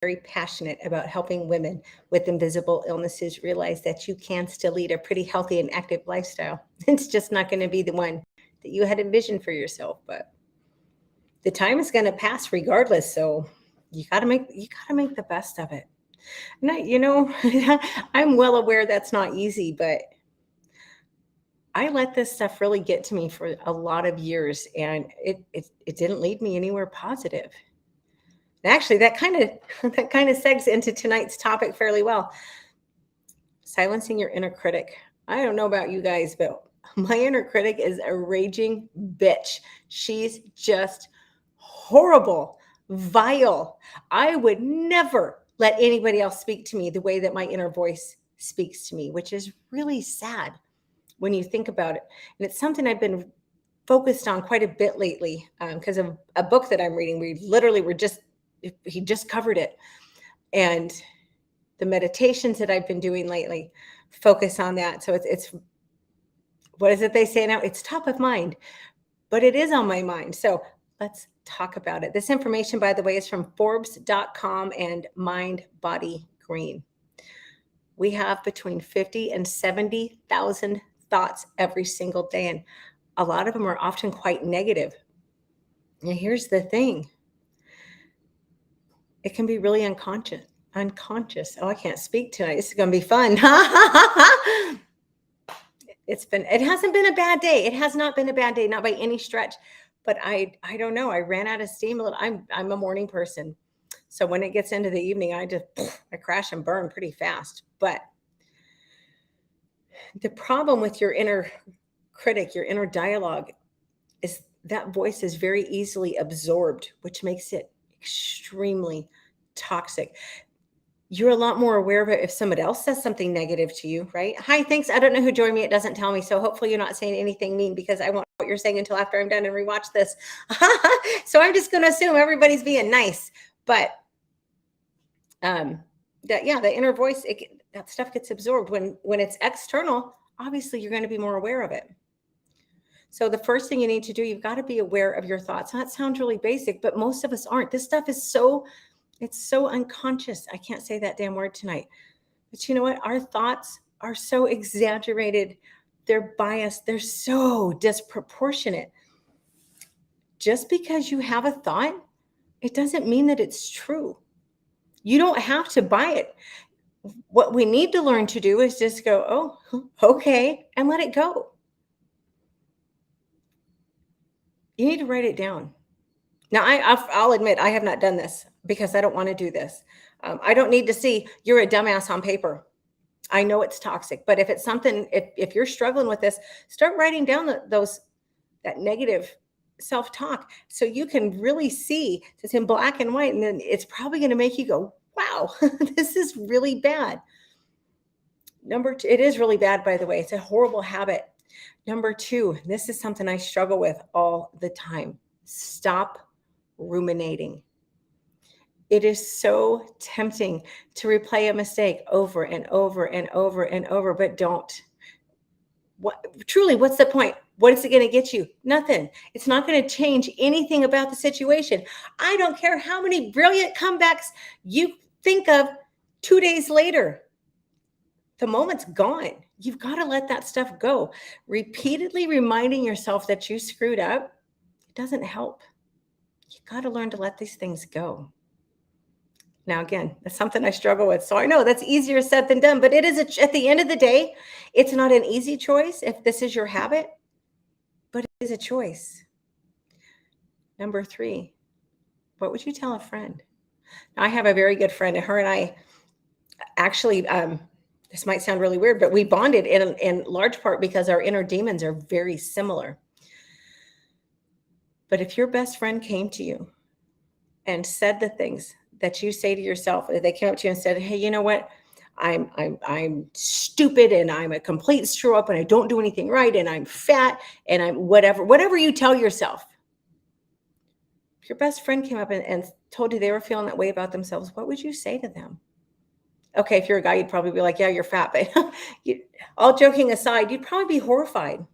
very passionate about helping women with invisible illnesses realize that you can still lead a pretty healthy and active lifestyle. It's just not going to be the one that you had envisioned for yourself, but the time is going to pass regardless. So you got to make the best of it. And I'm well aware that's not easy, but I let this stuff really get to me for a lot of years, and it didn't lead me anywhere positive. And actually, that kind of that kind of segs into tonight's topic fairly well. Silencing your inner critic. I don't know about you guys, but my inner critic is a raging bitch. She's just horrible, vile. I would never let anybody else speak to me the way that my inner voice speaks to me, which is really sad when you think about it. And it's something I've been focused on quite a bit lately because of a book that I'm reading. He just covered it. And the meditations that I've been doing lately focus on that. So it's what is it they say now? It's top of mind, but it is on my mind. So let's talk about it. This information, by the way, is from Forbes.com and Mind Body Green. We have between 50 and 70,000 thoughts every single day, and a lot of them are often quite negative. And here's the thing. It can be really unconscious. Oh, I can't speak tonight. This is going to be fun. It hasn't been a bad day. It has not been a bad day, not by any stretch. But I don't know. I ran out of steam a little. I'm a morning person. So when it gets into the evening, I crash and burn pretty fast. But the problem with your inner critic, your inner dialogue, is that voice is very easily absorbed, which makes it extremely toxic. You're a lot more aware of it if somebody else says something negative to you, right? Hi, thanks. I don't know who joined me. It doesn't tell me. So hopefully you're not saying anything mean, because I won't know what you're saying until after I'm done and rewatch this. So I'm just going to assume everybody's being nice. But the inner voice, that stuff gets absorbed. When it's external, obviously you're going to be more aware of it. So the first thing you need to do, you've got to be aware of your thoughts. That sounds really basic, but most of us aren't. This stuff is it's so unconscious. I can't say that damn word tonight. But you know what? Our thoughts are so exaggerated. They're biased. They're so disproportionate. Just because you have a thought, it doesn't mean that it's true. You don't have to buy it. What we need to learn to do is just go, oh, okay, and let it go. You need to write it down. Now, I'll admit I have not done this because I don't want to do this. I don't need to see you're a dumbass on paper. I know it's toxic, but if it's something, if you're struggling with this, start writing down that negative self-talk so you can really see it's in black and white, and then it's probably going to make you go, wow, this is really bad. Number two, it is really bad, by the way. It's a horrible habit. Number two, this is something I struggle with all the time. Stop ruminating. It is so tempting to replay a mistake over and over and over and over, but don't. What's the point? What is it going to get you? Nothing. It's not going to change anything about the situation. I don't care how many brilliant comebacks you think of 2 days later. The moment's gone. You've got to let that stuff go. Repeatedly reminding yourself that you screwed up, it doesn't help. You got to learn to let these things go. Now, again, that's something I struggle with. So I know that's easier said than done, but it is at the end of the day, it's not an easy choice if this is your habit, but it is a choice. Number three, what would you tell a friend? Now, I have a very good friend, and her and I actually, this might sound really weird, but we bonded in large part because our inner demons are very similar. But if your best friend came to you and said the things that you say to yourself, they came up to you and said, hey, you know what? I'm stupid, and I'm a complete screw up, and I don't do anything right, and I'm fat, and I'm whatever you tell yourself. If your best friend came up and told you they were feeling that way about themselves, what would you say to them? Okay, if you're a guy, you'd probably be like, yeah, you're fat. But all joking aside, you'd probably be horrified.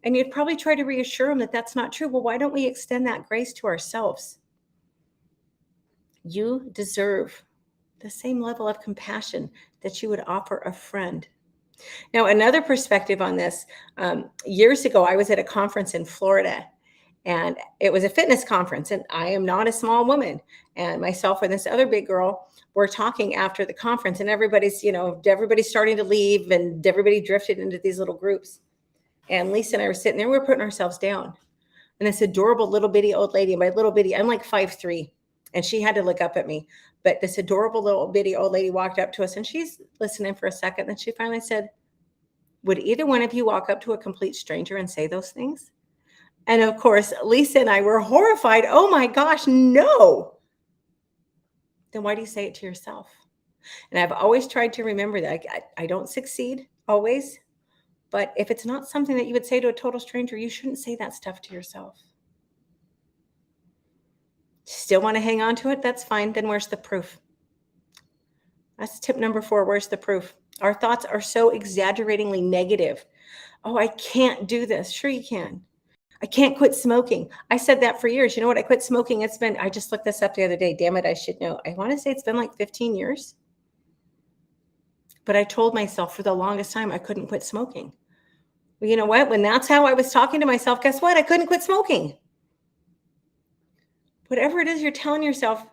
And you'd probably try to reassure them that that's not true. Well, why don't we extend that grace to ourselves? You deserve the same level of compassion that you would offer a friend. Now, another perspective on this, years ago, I was at a conference in Florida, and it was a fitness conference, and I am not a small woman. And myself and this other big girl were talking after the conference, and everybody's starting to leave, and everybody drifted into these little groups. And Lisa and I were sitting there, we were putting ourselves down. And this adorable little bitty old lady, and by little bitty, I'm like 5'3", and she had to look up at me. But this adorable little bitty old lady walked up to us, and she's listening for a second. Then she finally said, "Would either one of you walk up to a complete stranger and say those things?" And of course, Lisa and I were horrified. Oh my gosh, no. Then why do you say it to yourself? And I've always tried to remember that I don't succeed always, but if it's not something that you would say to a total stranger, you shouldn't say that stuff to yourself. Still want to hang on to it? That's fine. Then where's the proof? That's tip number 4. Where's the proof? Our thoughts are so exaggeratingly negative. Oh, I can't do this. Sure you can. I can't quit smoking. I said that for years. You know what? I quit smoking. I just looked this up the other day. Damn it, I should know. I want to say it's been like 15 years. But I told myself for the longest time I couldn't quit smoking. Well, you know what? When that's how I was talking to myself, guess what? I couldn't quit smoking. Whatever it is you're telling yourself,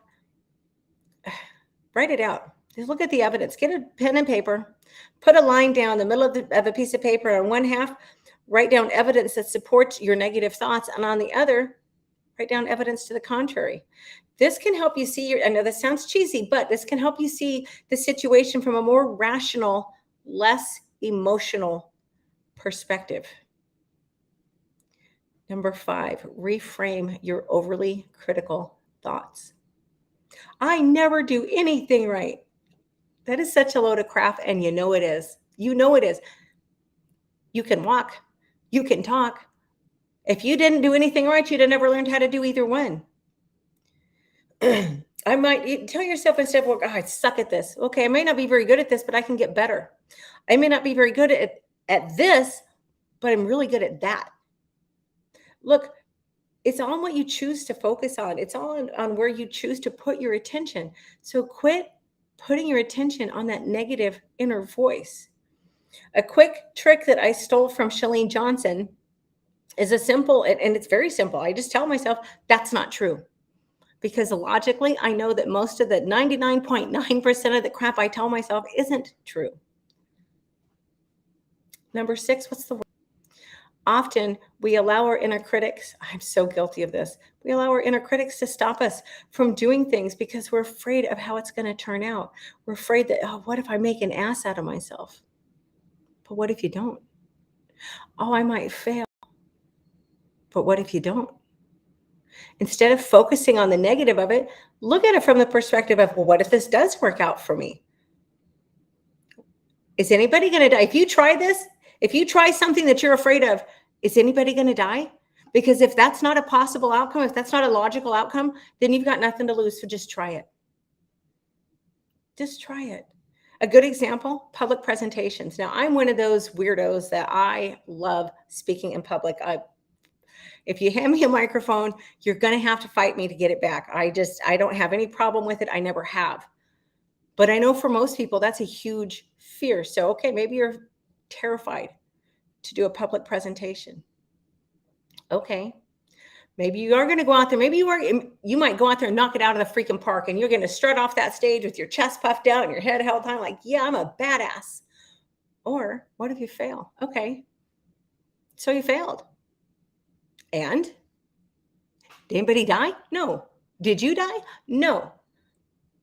write it out. Just look at the evidence. Get a pen and paper. Put a line down the middle of a piece of paper. On one half, write down evidence that supports your negative thoughts. And on the other, write down evidence to the contrary. This can help you see I know this sounds cheesy, but this can help you see the situation from a more rational, less emotional perspective. Number 5, reframe your overly critical thoughts. I never do anything right. That is such a load of crap, and you know it is. You know it is. You can walk. You can talk. If you didn't do anything right, you'd have never learned how to do either one. I might tell yourself instead of, I suck at this. Okay, I may not be very good at this, but I can get better. I may not be very good at this, but I'm really good at that. Look, it's on what you choose to focus on. It's all on where you choose to put your attention. So quit putting your attention on that negative inner voice. A quick trick that I stole from Chalene Johnson is and it's very simple. I just tell myself that's not true. Because logically, I know that most of the 99.9% of the crap I tell myself isn't true. Number 6, what's the word? Often we allow our inner critics, I'm so guilty of this, we allow our inner critics to stop us from doing things because we're afraid of how it's going to turn out. We're afraid that, what if I make an ass out of myself? But what if you don't? Oh, I might fail. But what if you don't? Instead of focusing on the negative of it, look at it from the perspective of, well, what if this does work out for me? Is anybody going to die? If you try this, if you try something that you're afraid of, is anybody going to die? Because if that's not a possible outcome, if that's not a logical outcome, then you've got nothing to lose. So just try it. Just try it. A good example, public presentations. Now, I'm one of those weirdos that I love speaking in public. If you hand me a microphone, you're going to have to fight me to get it back. I don't have any problem with it. I never have. But I know for most people, that's a huge fear. So, okay, maybe you're terrified to do a public presentation. Okay. Maybe you are going to go out there. Maybe you might go out there and knock it out of the freaking park, and you're going to strut off that stage with your chest puffed out and your head held high like, yeah, I'm a badass. Or what if you fail? Okay. So you failed. And did anybody die? No. Did you die? No.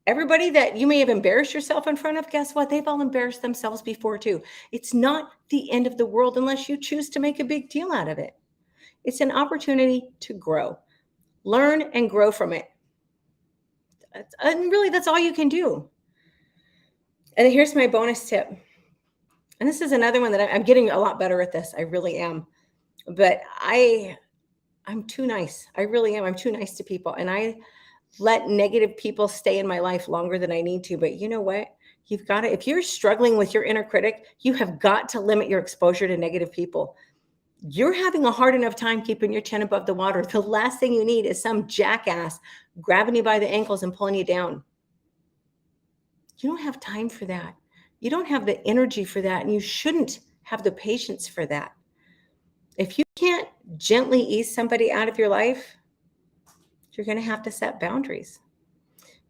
Everybody that you may have embarrassed yourself in front of, guess what? They've all embarrassed themselves before too. It's not the end of the world unless you choose to make a big deal out of it. It's an opportunity to grow, learn and grow from it. And really, that's all you can do. And here's my bonus tip. And this is another one that I'm getting a lot better at this. I really am. But I'm too nice. I really am. I'm too nice to people. And I let negative people stay in my life longer than I need to. But you know what? You've got to, if you're struggling with your inner critic, you have got to limit your exposure to negative people. You're having a hard enough time keeping your chin above the water. The last thing you need is some jackass grabbing you by the ankles and pulling you down. You don't have time for that. You don't have the energy for that, and you shouldn't have the patience for that. If you can't gently ease somebody out of your life, you're going to have to set boundaries.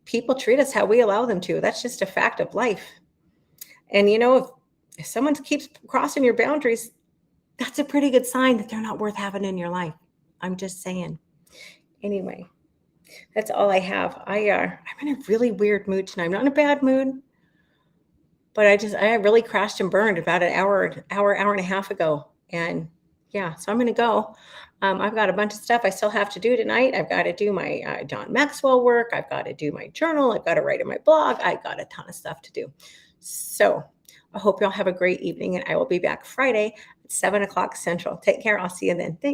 People treat us how we allow them to. That's just a fact of life. And if someone keeps crossing your boundaries, that's a pretty good sign that they're not worth having in your life. I'm just saying. Anyway, that's all I have. I'm in a really weird mood tonight. I'm not in a bad mood, but I really crashed and burned about an hour and a half ago. And yeah, so I'm going to go. I've got a bunch of stuff I still have to do tonight. I've got to do my John Maxwell work. I've got to do my journal. I've got to write in my blog. I've got a ton of stuff to do. So I hope y'all have a great evening, and I will be back Friday at 7 o'clock Central. Take care. I'll see you then. Thanks.